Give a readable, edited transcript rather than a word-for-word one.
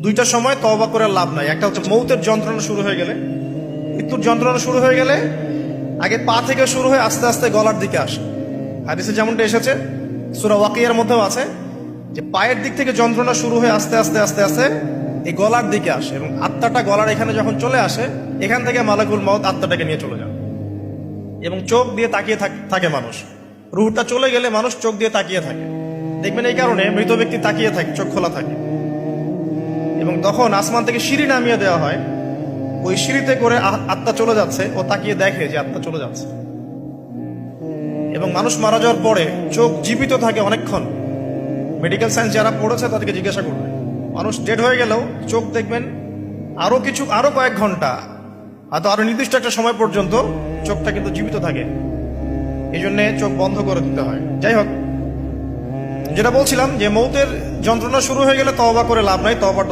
দুইটার সময় তওবা করে লাভ নাই। একটা হচ্ছে মৌতের যন্ত্রণা শুরু হয়ে গেলে, মৃত্যুর যন্ত্রণা শুরু হয়ে গেলে আগে পা থেকে শুরু হয়ে আস্তে আস্তে গলার দিকে আসে। হাদিসে যেমনটা এসেছে, সূরা ওয়াকিয়ার মধ্যেও আছে যে পায়ের দিক থেকে যন্ত্রণা শুরু হয়ে আস্তে আস্তে আস্তে আস্তে এই গলার দিকে আসে, এবং আত্মাটা গলার এখানে যখন চলে আসে, এখান থেকে মালাকুল মউত আত্মাটাকে নিয়ে চলে যায়। এবং চোখ দিয়ে তাকিয়ে থাকে মানুষ। রুহটা চলে গেলে মানুষ চোখ দিয়ে তাকিয়ে থাকে, দেখবেন এই কারণে মৃত ব্যক্তি তাকিয়ে থাকে, চোখ খোলা থাকে। এবং তখন আসমান থেকে সিঁড়ি নামিয়ে দেওয়া হয়, ওই সিঁড়িতে করে আত্মা চলে যাচ্ছে, ও তাকিয়ে দেখে যে আত্মা চলে যাচ্ছে। এবং মানুষ মারা যাওয়ার পরে চোখ জীবিত থাকে অনেকক্ষণ। মেডিকেল সায়েন্স যারা পড়েছে তাদেরকে জিজ্ঞাসা করবে, মানুষ ডেড হয়ে গেলেও চোখ দেখবেন আরো কয়েক ঘন্টা, হয়তো আরো নির্দিষ্ট একটা সময় পর্যন্ত চোখটা কিন্তু জীবিত থাকে। এই জন্য চোখ বন্ধ করে দিতে হয়। যাই হোক, যেটা বলছিলাম যে মৌতের যন্ত্রণা শুরু হয়ে গেলে তওবা করে লাভ নাই, তওবার